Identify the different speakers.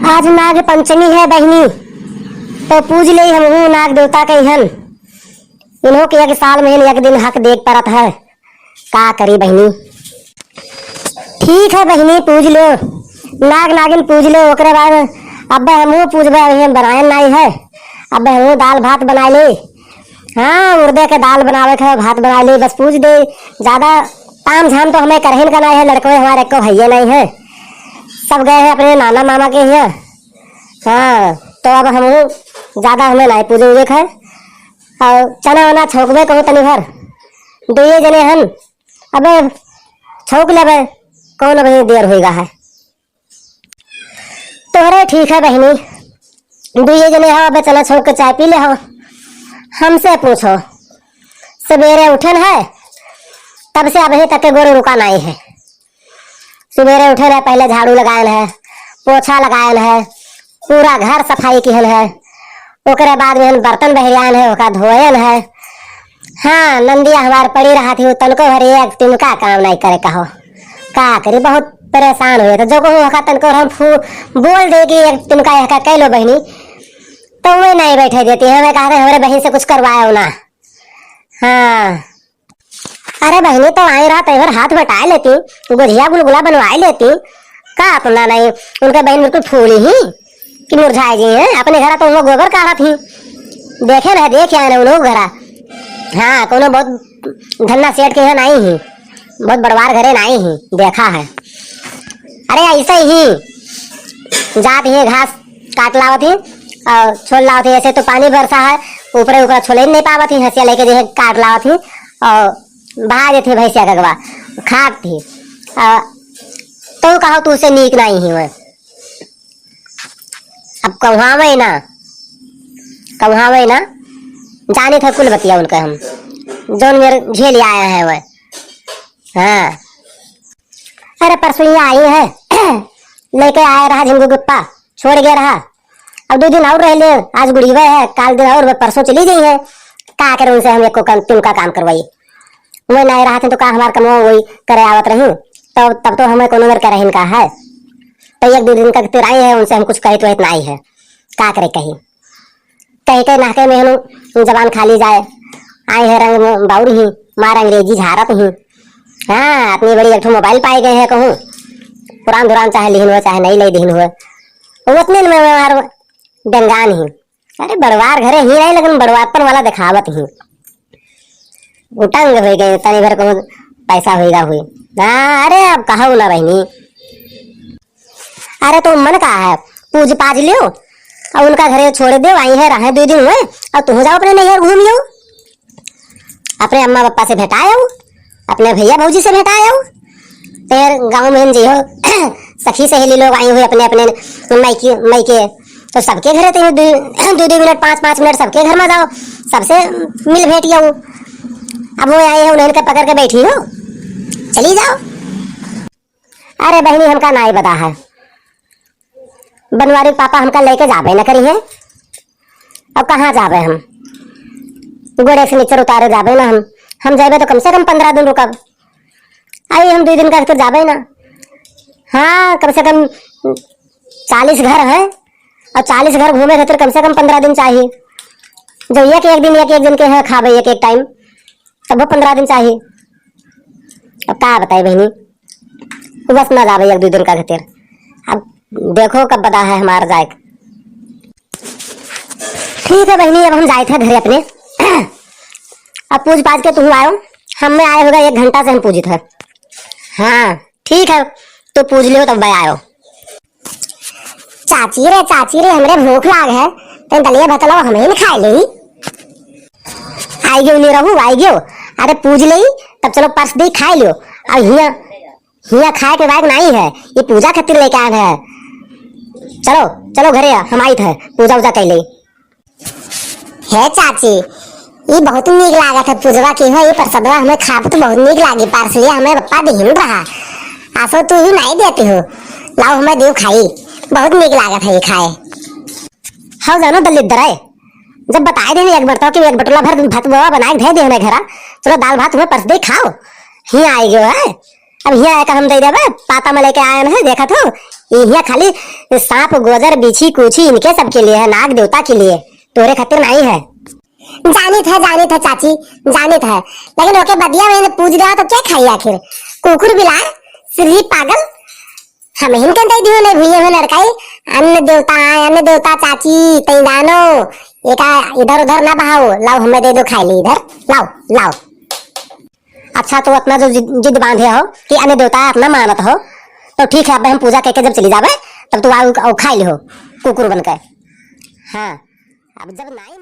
Speaker 1: आज नाग पंचमी है बहनी, तो पूज ले हम नाग देवता के हन। इन्हों के एक साल में एक दिन हक देख परत है, का करी बहनी। ठीक है बहनी, पूज लो, नाग नागिन पूज लो। ओकरे बाद अब हमू पूजबे, बनाए नहीं है। अब हमू दाल भात बना ले। हाँ, उड़दे के दाल बनावे के भात बना ले, बस पूज दे। ज्यादा ताम झाम तो हमें करहिन का नहीं है, लड़के हमारे को भैया नहीं है, सब गए हैं अपने नाना मामा के यहाँ। हाँ, तो अब हम ज्यादा हमें नहीं पूजे है। और चना वना छोकबे कहो तनी भर दुए जने हन, अबे छोक लेबे, कौन अभी देर होगा है। तोहरे ठीक है बहनी, दुए जने हो, अबे चना छोक के चाय पी ले हो। हमसे पूछो, सवेरे उठन है तब से अभी तक के गोरे रुका नहीं है। सवेरे उठे है, पहले झाड़ू लगायल है, पोछा लगायल है, पूरा घर सफाई किहल है। ओकरे बाद में बर्तन बहरियान है, ओका धोयल है। हाँ, नंदिया हमार पड़ी रहा थी, तनको भर एक तिनका काम नहीं करे कहो, का करी। बहुत परेशान हुए तो जो को तनको हम बोल दे कि एक तिनका यह कह लो बहनी, तो वो नहीं बैठे देती है। हमें कहा हमारे बहन से कुछ करवाया ना। हाँ, अरे बहनी तो आई रात इधर हाथ बटाए लेती, गुजिया गुलगुला बनवाए लेती, का अपना नहीं। उनका बहन बिल्कुल फूली ही कि मुरझाई जी है। अपने घर तो उन गोबर काढ़ा थी, देखे ना, देख आए ना उन लोग घरा। हाँ, कोनो बहुत धन्ना सेठ के यहाँ नहीं ही, बहुत बड़वार घरे नहीं ही, देखा है। अरे ऐसे ही जात ही घास काट लावत ही और छोड़ लावत ही। ऐसे तो पानी बरसा है, ऊपर ऊपर छोले नहीं पावत ही, हंसिया लेके जो काट लावत ही और बहा देते भैंसिया कगवा खात थी। तो कहो तू उसे नीक नहीं ही वह। अब कहावे ना, कहावे ना, जाने थे कुल बतिया उनका हम, जो मेरे झेल आया है वह। हाँ, अरे परसों ही आई है लेके आया रहा झिंगू गुप्पा, छोड़ गया रहा। अब 2 दिन और रह ले, आज गुड़ीवा है, काल दिन और परसों चली गई है। का करे उनसे हम एक तुमका काम करवाई, मैं नहीं रहा थे तो का हमार कमो वही करे आवत रही, तो तब तो हमें कोनो करे इनका है। तो 1-2 दिन का आई है, उनसे हम कुछ कहे तो इतना ही है, का करे कहीं कहीं कहीं नाके में हम जबान खाली जाए। आए है रंग बाउर ही, मार अंग्रेजी झारत ही। हाँ, अपनी बड़ी एक मोबाइल पाए गए हैं, कहूँ पुरान दुरान चाहे लिहिन हुए चाहे नहीं लिहिन हुए, उतने में मार डंगान ही। अरे बड़वार घरे ही नहीं, लेकिन बड़वापन वाला दिखावत ही उटंग हो गए, तनी भर को पैसा होगा हुई। हाँ, अरे अब कहा ना बहनी। अरे तो मन कहा है, पूज पाज लियो और उनका घरे छोड़ दे। आई है रहे 2 दिन हुए और तुम जाओ अपने नैहर घूमियो, अपने अम्मा पापा से भेटाए, अपने भैया भौजी से भेटाए। तेर गाँव में जी हो सखी सहेली लोग आई हुई अपने अपने मैके, तो सबके घरे 2-2 मिनट 5-5 मिनट सबके घर में जाओ, सबसे मिल भेट जाओ। अब वो आए हैं, उन्हें पकड़ के बैठी हो, चली जाओ। अरे बहनी, हमका नाई बता है, बनवारी पापा हमका लेके जाबे न करी है। अब कहाँ जाबे हम, गोड़े से नीचे उतारे जाबे ना हम जाबे तो कम से कम 15 दिन रुकब। आई हम 2 दिन का तो जाबे ना। हाँ, कम से कम 40 घर है और 40 घर घूमे खातिर कम से कम 15 दिन चाहिए। जो एक दिन के है खाबे एक टाइम, तब वो 15 दिन चाहिए। अब क्या बताए बहनी, बस ना जावे 1-2 दिन का खातिर। अब देखो कब बता है हमारा जाए। ठीक है बहनी, अब हम जाए थे घरे अपने। अब पूज पाज के तुम आयो, हमें आए होगा 1 घंटा से हम पूजी थे। हाँ ठीक है, तो पूज लियो तब मैं आयो। चाची रे हमरे भूख लाग है, तो दलिया भतला हमें न खाए ली। आई गयो ले रहू, आई गयो। अरे पूज ली तब चलो पर्स दी खाए लियो। अब हिया खाए के बाद नहीं है, ये पूजा खातिर लेके आए हैं। चलो चलो घरे, हम आई थे पूजा उजा कर ली है। चाची ये बहुत नीक लागत है, पूजवा की है ये प्रसादवा हमें खा तो बहुत नीक लागी। पार्सलिया हमें पप्पा दीन रहा, आसो तू ही नहीं देती हो, लाओ हमें देव खाई, बहुत नीक लागत है ये खाए। हाँ जानो दलित है, जब बताए देने एक बर्तन की 1 बटोला भर भात बवा बनाए दे देने घरा। चलो दाल भात तुम्हें पर्स दे खाओ, ही आई गयो है। अब यहाँ आकर हम दे देवे, पाता में लेके आए हैं, देखा तो यहाँ खाली सांप गोजर बिछी कुछी इनके सब के लिए है, नाग देवता के लिए, तोरे खातिर नहीं है। जानी था चाची, जानी था, लेकिन ओके बदिया मैंने पूछ दिया तो क्या खाई आखिर, कुकुर बिलाए श्री पागल, हम हिनके दे दियो ने भुइये में लड़काई, अन्न देवता चाची तई जानो, एका इधर उधर ना बहाओ, लाओ हमें दे दो खाई ली, इधर लाओ लाओ। अच्छा तो अपना जो जिद बांधे हो कि अन्य देवता अपना मानत हो, तो ठीक है, अब हम पूजा करके जब चली जावे तब तू आओ खाई ली हो कुकुर बनकर। हाँ अब जब नहीं